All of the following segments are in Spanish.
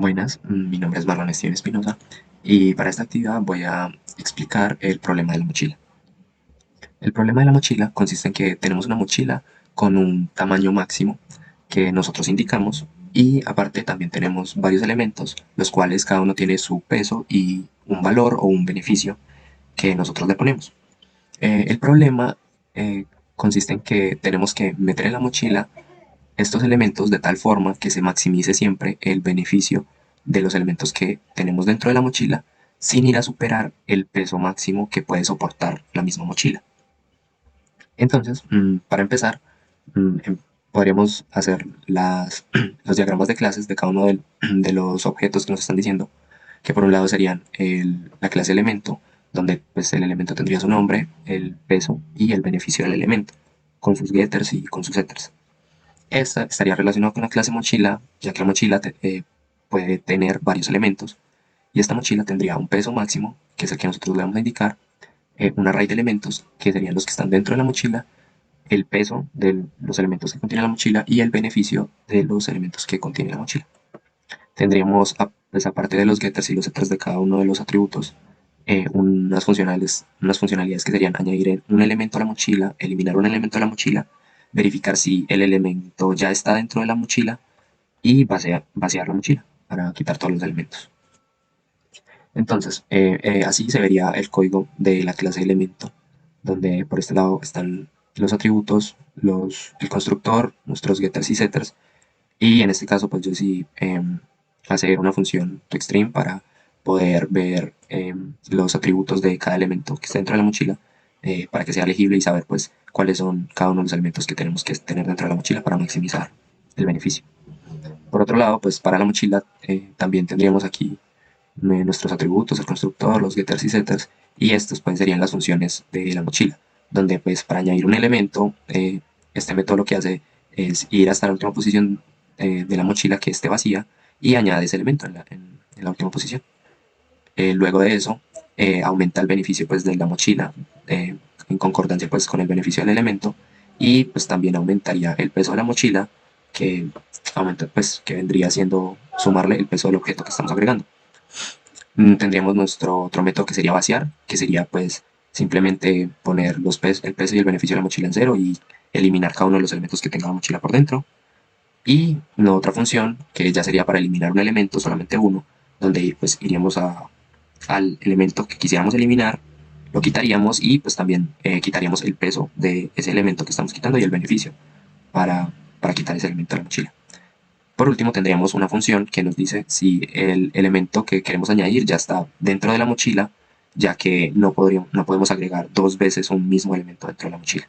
Buenas, mi nombre es Marlon Steven Espinosa y para esta actividad voy a explicar el problema de la mochila. El problema de la mochila consiste en que tenemos una mochila con un tamaño máximo que nosotros indicamos y aparte también tenemos varios elementos, los cuales cada uno tiene su peso y un valor o un beneficio que nosotros le ponemos. El problema consiste en que tenemos que meter en la mochila estos elementos de tal forma que se maximice siempre el beneficio de los elementos que tenemos dentro de la mochila sin ir a superar el peso máximo que puede soportar la misma mochila. Entonces, para empezar, podríamos hacer los diagramas de clases de cada uno de los objetos que nos están diciendo, que por un lado serían la clase elemento, donde pues, el elemento tendría su nombre, el peso y el beneficio del elemento, con sus getters y con sus setters. Esta estaría relacionada con la clase mochila, ya que la mochila puede tener varios elementos, y esta mochila tendría un peso máximo, que es el que nosotros le vamos a indicar, un array de elementos, que serían los que están dentro de la mochila, el peso de los elementos que contiene la mochila y el beneficio de los elementos que contiene la mochila. Tendríamos, pues, aparte de los getters y los setters de cada uno de los atributos, unas funcionalidades que serían añadir un elemento a la mochila, eliminar un elemento de la mochila, verificar si el elemento ya está dentro de la mochila y vaciar la mochila para quitar todos los elementos. Entonces, así se vería el código de la clase elemento, donde por este lado están los atributos, el constructor, nuestros getters y setters, y en este caso pues yo sí hacer una función toString para poder ver los atributos de cada elemento que está dentro de la mochila para que sea legible y saber pues cuáles son cada uno de los elementos que tenemos que tener dentro de la mochila para maximizar el beneficio. Por otro lado, pues para la mochila también tendríamos aquí nuestros atributos, el constructor, los getters y setters, y estos pues serían las funciones de la mochila, donde pues para añadir un elemento, este método lo que hace es ir hasta la última posición de la mochila que esté vacía y añade ese elemento en la última posición. Luego de eso, aumenta el beneficio pues de la mochila en concordancia pues con el beneficio del elemento y pues también aumentaría el peso de la mochila que aumenta pues que vendría siendo sumarle el peso del objeto que estamos agregando. Tendríamos nuestro otro método que sería vaciar, que sería pues simplemente poner el peso y el beneficio de la mochila en cero y eliminar cada uno de los elementos que tenga la mochila por dentro. Y una otra función que ya sería para eliminar un elemento, solamente uno, donde pues iríamos al elemento que quisiéramos eliminar, lo quitaríamos y pues también quitaríamos el peso de ese elemento que estamos quitando y el beneficio para, para quitar ese elemento de la mochila. Por último, tendríamos una función que nos dice si el elemento que queremos añadir ya está dentro de la mochila, ya que no podemos agregar dos veces un mismo elemento dentro de la mochila.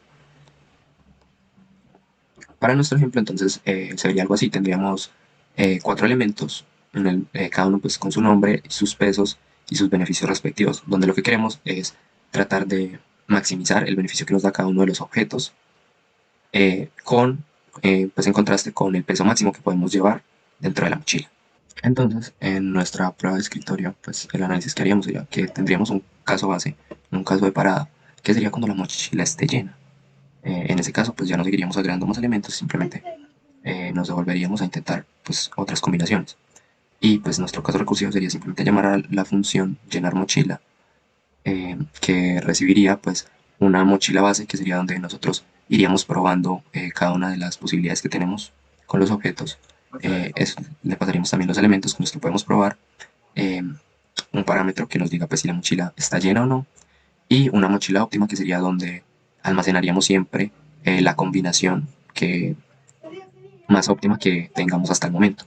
Para nuestro ejemplo, entonces, sería algo así. Tendríamos 4 elementos, cada uno pues, con su nombre, sus pesos y sus beneficios respectivos, donde lo que queremos es tratar de maximizar el beneficio que nos da cada uno de los objetos pues en contraste con el peso máximo que podemos llevar dentro de la mochila. Entonces, en nuestra prueba de escritorio, pues el análisis que haríamos sería que tendríamos un caso base, un caso de parada, que sería cuando la mochila esté llena. En ese caso, pues ya no seguiríamos agregando más elementos, simplemente nos devolveríamos a intentar pues otras combinaciones. Y pues nuestro caso recursivo sería simplemente llamar a la función llenar mochila, que recibiría pues una mochila base, que sería donde nosotros iríamos probando cada una de las posibilidades que tenemos con los objetos. Le pasaríamos también los elementos con los que podemos probar, eh, un parámetro que nos diga pues si la mochila está llena o no, y una mochila óptima, que sería donde almacenaríamos siempre la combinación más óptima que tengamos hasta el momento.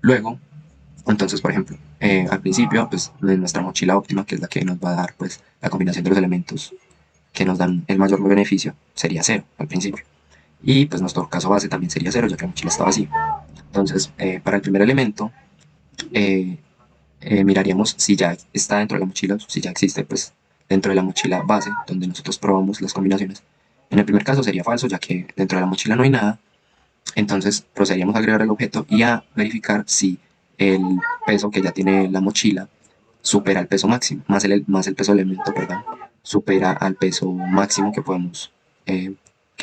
Luego, entonces, por ejemplo, al principio, pues de nuestra mochila óptima, que es la que nos va a dar pues la combinación de los elementos que nos dan el mayor beneficio, sería 0 al principio. Y pues nuestro caso base también sería 0, ya que la mochila está vacía. Entonces, para el primer elemento, eh, miraríamos si ya está dentro de la mochila, si ya existe pues dentro de la mochila base, donde nosotros probamos las combinaciones. En el primer caso sería falso, ya que dentro de la mochila no hay nada. Entonces procederíamos a agregar el objeto y a verificar si el peso que ya tiene la mochila supera el peso máximo, más el peso del elemento, perdón, supera al peso máximo que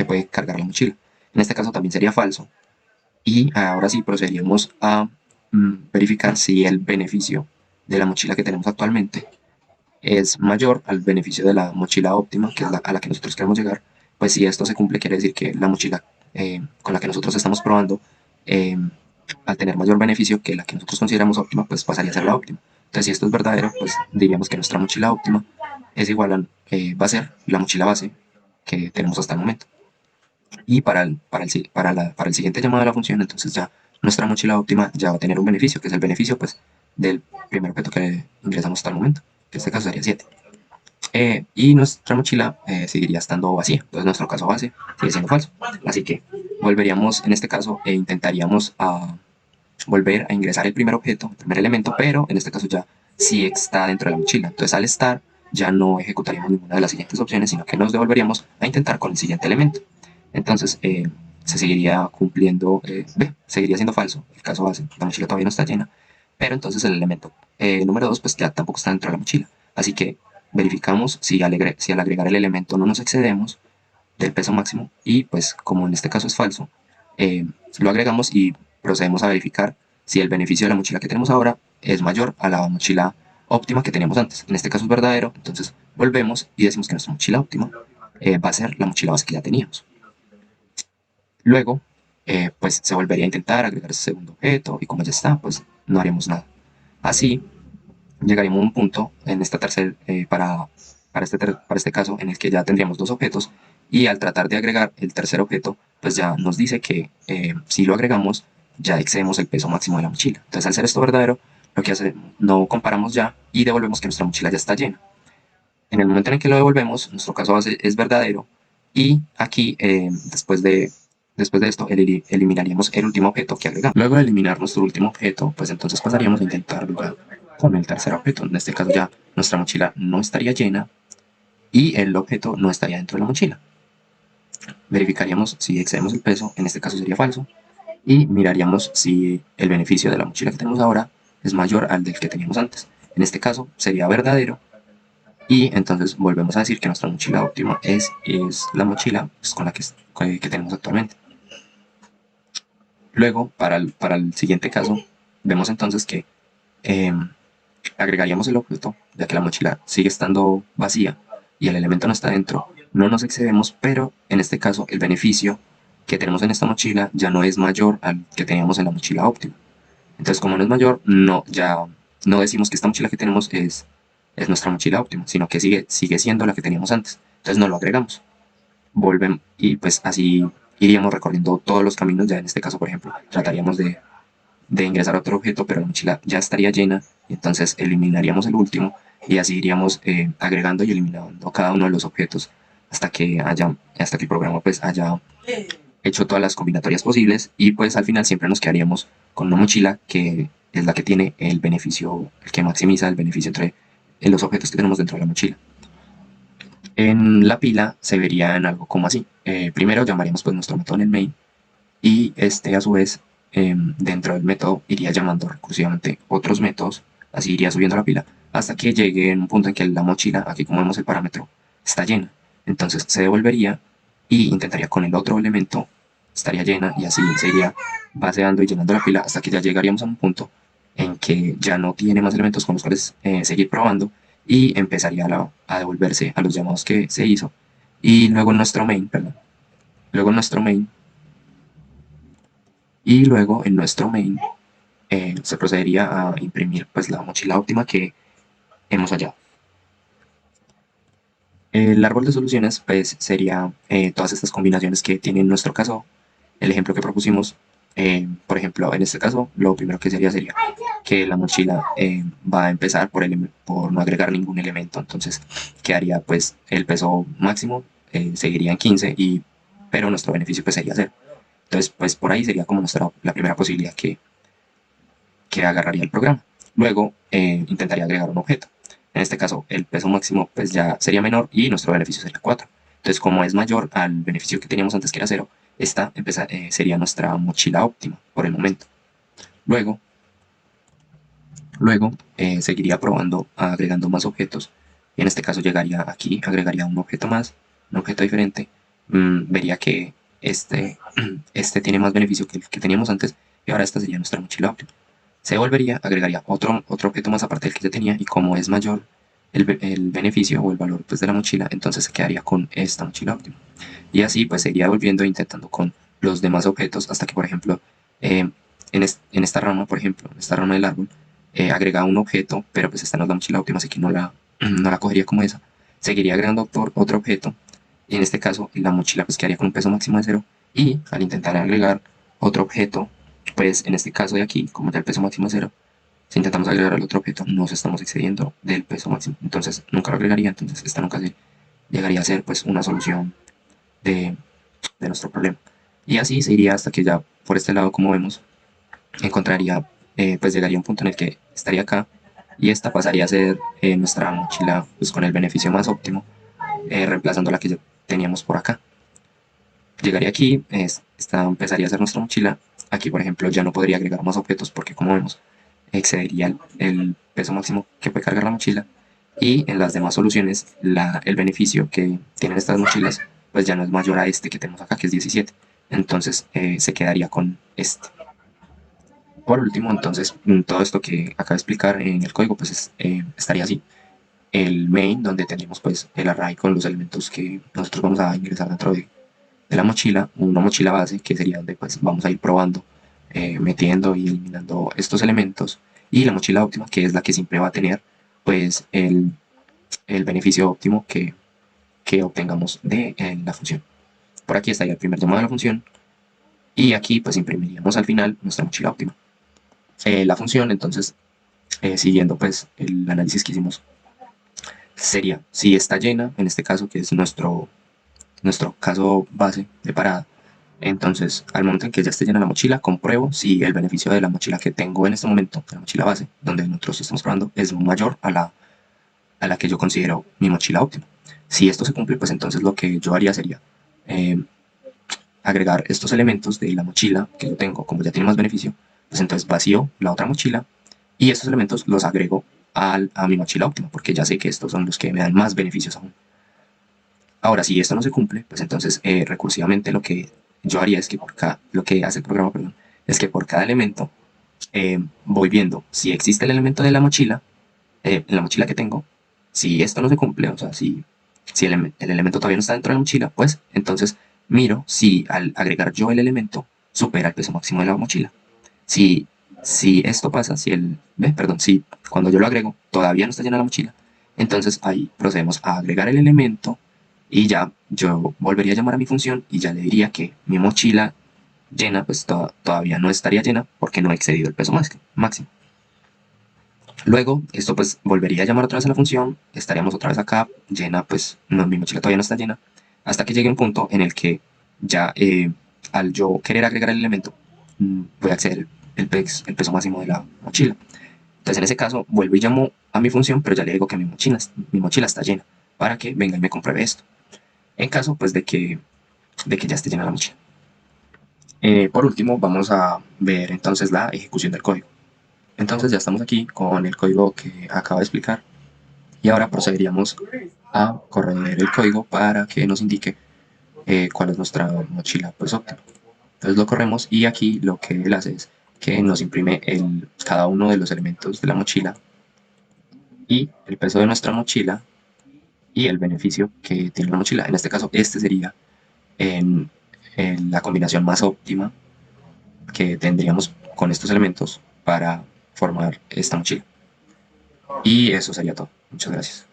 puede cargar la mochila. En este caso también sería falso. Y ahora sí procederíamos a verificar si el beneficio de la mochila que tenemos actualmente es mayor al beneficio de la mochila óptima, que es a la que nosotros queremos llegar. Pues si esto se cumple, quiere decir que la mochila con la que nosotros estamos probando, eh, al tener mayor beneficio que la que nosotros consideramos óptima, pues pasaría a ser la óptima. Entonces, si esto es verdadero, pues diríamos que nuestra mochila óptima es igual a, va a ser la mochila base que tenemos hasta el momento. Y para el siguiente llamado de la función, entonces ya nuestra mochila óptima ya va a tener un beneficio, que es el beneficio pues del primer objeto que ingresamos hasta el momento, que en este caso sería 7. Y nuestra mochila seguiría estando vacía, entonces nuestro caso base sigue siendo falso. Así que volveríamos en este caso e intentaríamos volver a ingresar el primer objeto, el primer elemento, pero en este caso ya sí está dentro de la mochila. Entonces al estar ya no ejecutaríamos ninguna de las siguientes opciones, sino que nos devolveríamos a intentar con el siguiente elemento. Entonces se seguiría cumpliendo, seguiría siendo falso el caso base, la mochila todavía no está llena, pero entonces el elemento número 2 pues ya tampoco está dentro de la mochila. Así que verificamos si al agregar el elemento no nos excedemos del peso máximo y pues como en este caso es falso, lo agregamos y procedemos a verificar si el beneficio de la mochila que tenemos ahora es mayor a la mochila óptima que teníamos antes. En este caso es verdadero, entonces volvemos y decimos que nuestra mochila óptima va a ser la mochila base que ya teníamos. Luego, pues se volvería a intentar agregar ese segundo objeto y como ya está, pues no haremos nada. Así, llegaríamos a un punto en esta para este caso en el que ya tendríamos dos objetos y al tratar de agregar el tercer objeto, pues ya nos dice que si lo agregamos, ya excedemos el peso máximo de la mochila. Entonces, al ser esto verdadero, lo que hace, no comparamos ya y devolvemos que nuestra mochila ya está llena. En el momento en el que lo devolvemos, nuestro caso base es verdadero y aquí, después de esto, eliminaríamos el último objeto que agregamos. Luego de eliminar nuestro último objeto, pues entonces pasaríamos a intentarlo ya con el tercer objeto. En este caso ya nuestra mochila no estaría llena y el objeto no estaría dentro de la mochila. Verificaríamos si excedemos el peso, en este caso sería falso, y miraríamos si el beneficio de la mochila que tenemos ahora es mayor al del que teníamos antes. En este caso sería verdadero y entonces volvemos a decir que nuestra mochila óptima es la mochila pues, con la que tenemos actualmente. Luego, para el siguiente caso, vemos entonces que agregaríamos el objeto, ya que la mochila sigue estando vacía y el elemento no está dentro, no nos excedemos, pero en este caso el beneficio que tenemos en esta mochila ya no es mayor al que teníamos en la mochila óptima. Entonces, como no es mayor, ya no decimos que esta mochila que tenemos es nuestra mochila óptima, sino que sigue siendo la que teníamos antes. Entonces no lo agregamos. Volvemos y pues así iríamos recorriendo todos los caminos. Ya en este caso, por ejemplo, trataríamos de ingresar a otro objeto, pero la mochila ya estaría llena, y entonces eliminaríamos el último y así iríamos agregando y eliminando cada uno de los objetos hasta que el programa pues haya hecho todas las combinatorias posibles y pues al final siempre nos quedaríamos con una mochila que es la que tiene el beneficio, el que maximiza el beneficio entre los objetos que tenemos dentro de la mochila. En la pila se vería en algo como así. Primero llamaríamos pues nuestro método en el main y este a su vez dentro del método iría llamando recursivamente otros métodos, así iría subiendo la pila hasta que llegue en un punto en que la mochila, aquí como vemos el parámetro, está llena. Entonces se devolvería y intentaría con el otro elemento, estaría llena y así seguiría vaciando y llenando la pila hasta que ya llegaríamos a un punto en que ya no tiene más elementos con los cuales seguir probando y empezaría a devolverse a los llamados que se hizo. Y luego en nuestro main, luego en nuestro main, y luego en nuestro main se procedería a imprimir pues la mochila óptima que hemos hallado. El árbol de soluciones pues sería todas estas combinaciones que tiene en nuestro caso el ejemplo que propusimos. Por ejemplo, en este caso lo primero que sería que la mochila va a empezar por no agregar ningún elemento, entonces quedaría pues el peso máximo, seguiría en 15, pero nuestro beneficio pues sería 0. Entonces pues por ahí sería como la primera posibilidad que agarraría el programa. Luego intentaría agregar un objeto. En este caso, el peso máximo pues ya sería menor y nuestro beneficio sería 4. Entonces, como es mayor al beneficio que teníamos antes que era 0, esta sería nuestra mochila óptima por el momento. Luego seguiría probando agregando más objetos. Y en este caso llegaría aquí, agregaría un objeto más, un objeto diferente. Vería que este tiene más beneficio que el que teníamos antes y ahora esta sería nuestra mochila óptima. Se devolvería, agregaría otro objeto más aparte del que ya tenía, y como es mayor el beneficio o el valor pues, de la mochila, entonces se quedaría con esta mochila óptima. Y así pues seguiría volviendo e intentando con los demás objetos hasta que, por ejemplo, en esta rama, por ejemplo, en esta rama del árbol, agrega un objeto, pero pues esta no es la mochila óptima, así que no la cogería como esa. Seguiría agregando otro objeto, y en este caso la mochila pues quedaría con un peso máximo de 0, y al intentar agregar otro objeto, pues en este caso de aquí, como ya el peso máximo es 0, si intentamos agregar el otro objeto, nos estamos excediendo del peso máximo, entonces nunca lo agregaría, entonces esta nunca llegaría a ser pues una solución de, de nuestro problema. Y así se iría hasta que ya por este lado, como vemos, encontraría, pues llegaría a un punto en el que estaría acá, y esta pasaría a ser nuestra mochila pues con el beneficio más óptimo, reemplazando la que ya teníamos por acá. Llegaría aquí, esta empezaría a ser nuestra mochila. Aquí, por ejemplo, ya no podría agregar más objetos porque, como vemos, excedería el peso máximo que puede cargar la mochila. Y en las demás soluciones, el beneficio que tienen estas mochilas, pues ya no es mayor a este que tenemos acá, que es 17. Entonces se quedaría con este. Por último, entonces, todo esto que acabo de explicar en el código, pues estaría así. El main, donde tenemos pues el array con los elementos que nosotros vamos a ingresar dentro de la mochila, una mochila base, que sería donde pues vamos a ir probando, metiendo y eliminando estos elementos, y la mochila óptima, que es la que siempre va a tener pues el beneficio óptimo que obtengamos de la función. Por aquí estaría el primer llamado de la función, y aquí pues imprimiríamos al final nuestra mochila óptima. La función, entonces, siguiendo pues el análisis que hicimos, sería si está llena, en este caso que es nuestro caso base de parada. Entonces, al momento en que ya esté llena la mochila, compruebo si el beneficio de la mochila que tengo en este momento, de la mochila base, donde nosotros estamos probando, es mayor a la que yo considero mi mochila óptima. Si esto se cumple, pues entonces lo que yo haría sería eh, agregar estos elementos de la mochila que yo tengo, como ya tiene más beneficio, pues entonces vacío la otra mochila y estos elementos los agrego a mi mochila óptima, porque ya sé que estos son los que me dan más beneficios aún. Ahora, si esto no se cumple, pues entonces recursivamente lo que yo haría es que lo que hace el programa, perdón, es que por cada elemento voy viendo si existe el elemento de la mochila, en la mochila que tengo. Si esto no se cumple, o sea, si el elemento todavía no está dentro de la mochila, pues entonces miro si al agregar yo el elemento supera el peso máximo de la mochila. Si, si esto pasa, si cuando yo lo agrego todavía no está llena la mochila, entonces ahí procedemos a agregar el elemento, y ya yo volvería a llamar a mi función y ya le diría que mi mochila llena pues todavía no estaría llena porque no he excedido el peso máximo. Luego, esto pues volvería a llamar otra vez a la función, estaríamos otra vez acá, llena, pues no, mi mochila todavía no está llena, hasta que llegue un punto en el que ya al yo querer agregar el elemento, voy a acceder el peso máximo de la mochila. Entonces en ese caso vuelvo y llamo a mi función, pero ya le digo que mi mochila está llena, para que venga y me compruebe esto. En caso pues de que ya esté llena la mochila. Por último, vamos a ver entonces la ejecución del código. Entonces ya estamos aquí con el código que acabo de explicar, y ahora procederíamos a correr el código para que nos indique cuál es nuestra mochila pues óptima. Entonces lo corremos, y aquí lo que él hace es que nos imprime cada uno de los elementos de la mochila y el peso de nuestra mochila y el beneficio que tiene la mochila. En este caso, este sería en la combinación más óptima que tendríamos con estos elementos para formar esta mochila. Y eso sería todo. Muchas gracias.